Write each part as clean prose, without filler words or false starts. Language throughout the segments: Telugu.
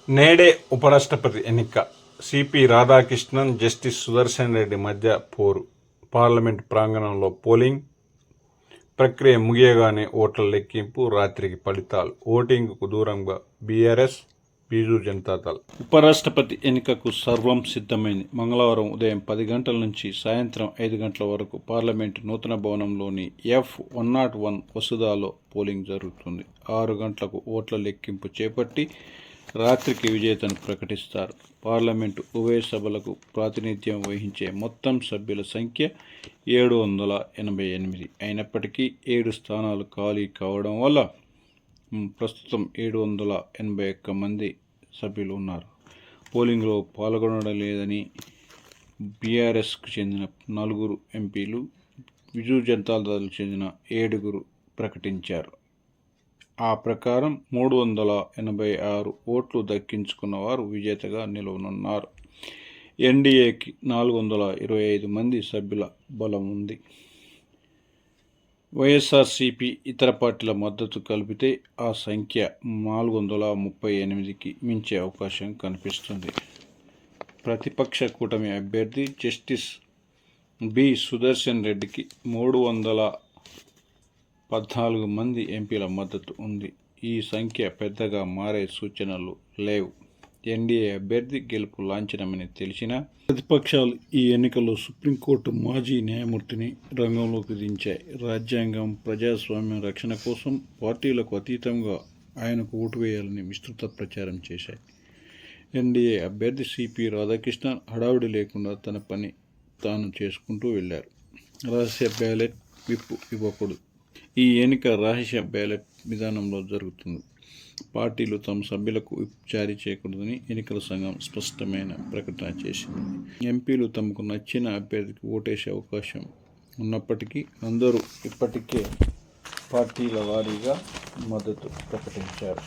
నేడే ఉపరాష్ట్రపతి ఎన్నిక. సిపి రాధాకృష్ణన్, జస్టిస్ సుదర్శన్ రెడ్డి మధ్య పోరు. పార్లమెంట్ ప్రాంగణంలో పోలింగ్ ప్రక్రియ ముగియగానే ఓట్ల లెక్కింపు, రాత్రికి ఫలితాలు. ఓటింగ్కు దూరంగా బీఆర్ఎస్, బీజూ జనతాదళ్. ఉపరాష్ట్రపతి ఎన్నికకు సర్వం సిద్ధమైంది. మంగళవారం ఉదయం 10 గంటల నుంచి సాయంత్రం 5 గంటల వరకు పార్లమెంటు నూతన భవనంలోని F101 వసుధాలో పోలింగ్ జరుగుతుంది. 6 గంటలకు ఓట్ల లెక్కింపు చేపట్టి రాత్రికి విజేతను ప్రకటిస్తారు. పార్లమెంటు ఉభయ సభలకు ప్రాతినిధ్యం వహించే మొత్తం సభ్యుల సంఖ్య 788. అయినప్పటికీ 7 స్థానాలు ఖాళీ కావడం వల్ల ప్రస్తుతం 781 మంది సభ్యులు ఉన్నారు. పోలింగ్లో పాల్గొనడం లేదని బీఆర్ఎస్కు చెందిన 4 ఎంపీలు, బిజూ జనతాదళ్కు చెందిన 7 ప్రకటించారు. ఆ ప్రకారం 386 ఓట్లు దక్కించుకున్న వారు విజేతగా నిలవనున్నారు. ఎన్డీఏకి 425 మంది సభ్యుల బలం ఉంది. వైఎస్ఆర్సీపీ, ఇతర పార్టీల మద్దతు కలిపితే ఆ సంఖ్య 438కి మించే అవకాశం కనిపిస్తుంది. ప్రతిపక్ష కూటమి అభ్యర్థి జస్టిస్ బి. సుదర్శన్ రెడ్డికి 314 మంది ఎంపీల మద్దతు ఉంది. ఈ సంఖ్య పెద్దగా మారే సూచనలు లేవు. ఎన్డీఏ అభ్యర్థి గెలుపు లాంఛనమని తెలిసినా ప్రతిపక్షాలు ఈ ఎన్నికల్లో సుప్రీంకోర్టు మాజీ న్యాయమూర్తిని రంగంలోకి దించాయి. రాజ్యాంగం, ప్రజాస్వామ్యం రక్షణ కోసం పార్టీలకు అతీతంగా ఆయనకు ఓటు వేయాలని విస్తృత ప్రచారం చేశాయి. ఎన్డీఏ అభ్యర్థి సిపి రాధాకృష్ణన్ హడావుడి లేకుండా తన పని తాను చేసుకుంటూ వెళ్లారు. రహస్య బ్యాలెట్ విప్ ఇవ్వకూడదు. ఈ ఎన్నిక రహస్య బ్యాలెట్ విధానంలో జరుగుతుంది. పార్టీలు తమ సభ్యులకు విప్ జారీ చేయకూడదని ఎన్నికల సంఘం స్పష్టమైన ప్రకటన చేసింది. ఎంపీలు తమకు నచ్చిన అభ్యర్థికి ఓటేసే అవకాశం ఉన్నప్పటికీ అందరూ ఇప్పటికే పార్టీల వారీగా మద్దతు ప్రకటించారు.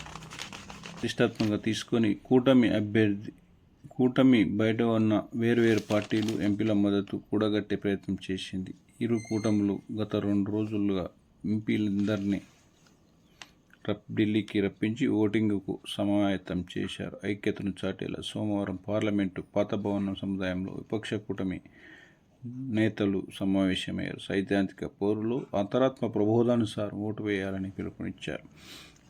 ప్రతిష్టాత్మకంగా తీసుకొని కూటమి బయట ఉన్న వేర్వేరు పార్టీలు ఎంపీల మద్దతు కూడగట్టే ప్రయత్నం చేసింది. ఇరు కూటములు గత 2 రోజులుగా ఎంపీలందరినీ ఢిల్లీకి రప్పించి ఓటింగ్కు సమాయత్తం చేశారు. ఐక్యతను చాటేలా సోమవారం పార్లమెంటు పాత భవనం సముదాయంలో విపక్ష కూటమి నేతలు సమావేశమయ్యారు. సైద్ధాంతిక పౌరులు అంతరాత్మ ప్రబోధానుసారం ఓటు వేయాలని పిలుపునిచ్చారు.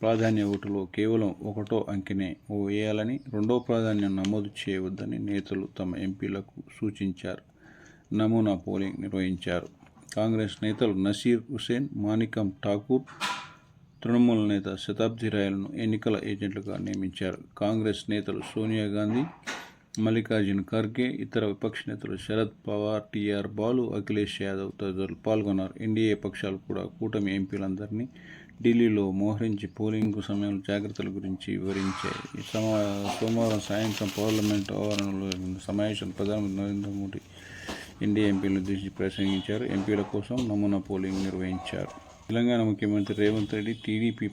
ప్రాధాన్య ఓటులో కేవలం 1వ అంకెనే వేయాలని, 2వ ప్రాధాన్యం నమోదు చేయవద్దని నేతలు తమ ఎంపీలకు సూచించారు. నమూనా పోలింగ్ నిర్వహించారు. కాంగ్రెస్ నేతలు నసీర్ హుసేన్, మాణికం ఠాకూర్, తృణమూల్ నేత శతాబ్ది రాయ్లను ఎన్నికల ఏజెంట్లుగా నియమించారు. కాంగ్రెస్ నేతలు సోనియా గాంధీ, మల్లికార్జున్ ఖర్గే, ఇతర విపక్ష నేతలు శరద్ పవార్, టీఆర్ బాలు, అఖిలేష్ యాదవ్ తదితరులు పాల్గొన్నారు. ఎన్డీఏ పక్షాలు కూడా కూటమి ఎంపీలందరినీ ఢిల్లీలో మోహరించి పోలింగ్ సమయంలో జాగ్రత్తల గురించి వివరించాయి. సోమవారం సాయంత్రం పార్లమెంటు ఆవరణలో జరిగిన సమావేశంలో ప్రధానమంత్రి నరేంద్ర మోదీ ఎన్డీఏ ఎంపీలను ఉద్దేశించి ప్రసంగించారు. ఎంపీల కోసం నమూనా పోలింగ్ నిర్వహించారు. తెలంగాణ ముఖ్యమంత్రి రేవంత్ రెడ్డి, టీడీపీ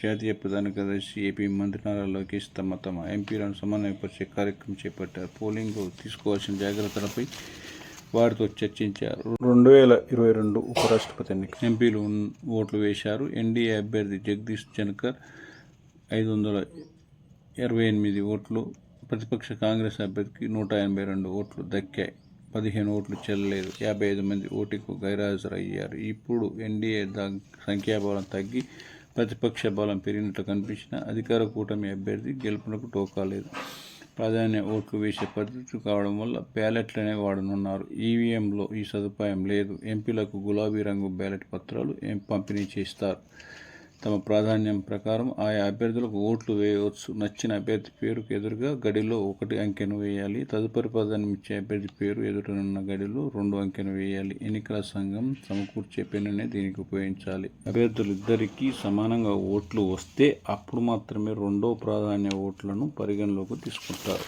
జాతీయ ప్రధాన కార్యదర్శి, ఏపీ మంత్రి నారా లోకేష్ తమ ఎంపీలను సమన్వయపరిచే కార్యక్రమం చేపట్టారు. పోలింగ్లో తీసుకోవాల్సిన జాగ్రత్తలపై వారితో చర్చించారు. 2022 ఉపరాష్ట్రపతి ఎన్నిక ఎంపీలు ఓట్లు వేశారు. ఎన్డీఏ అభ్యర్థి జగదీష్ ధన్కర్ 528 ఓట్లు, ప్రతిపక్ష కాంగ్రెస్ అభ్యర్థికి 182 ఓట్లు దక్కాయి. 15 ఓట్లు చెల్లలేదు. 55 మంది ఓటుకు గైర్హాజరయ్యారు. ఇప్పుడు ఎన్డీఏ సంఖ్యాబలం తగ్గి ప్రతిపక్ష బలం పెరిగినట్లు కనిపించిన అధికార కూటమి అభ్యర్థి గెలుపునకు టోకాలేదు. ప్రాధాన్య ఓట్లు వేసే పద్ధతి కావడం వల్ల బ్యాలెట్లనే వాడనున్నారు. ఈవీఎంలో ఈ సదుపాయం లేదు. ఎంపీలకు గులాబీ రంగు బ్యాలెట్ పత్రాలు పంపిణీ చేస్తారు. తమ ప్రాధాన్యం ప్రకారం ఆయా అభ్యర్థులకు ఓట్లు వేయవచ్చు. నచ్చిన అభ్యర్థి పేరుకు ఎదురుగా గడిలో 1 అంకెను వేయాలి. తదుపరి ప్రాధాన్యం ఇచ్చే అభ్యర్థి పేరు ఎదురున్న గడిలో 2 అంకెను వేయాలి. ఎన్నికల సంఘం సమకూర్చే పెన్నునే దీనికి ఉపయోగించాలి. అభ్యర్థులిద్దరికీ సమానంగా ఓట్లు వస్తే అప్పుడు మాత్రమే 2వ ప్రాధాన్య ఓట్లను పరిగణలోకి తీసుకుంటారు.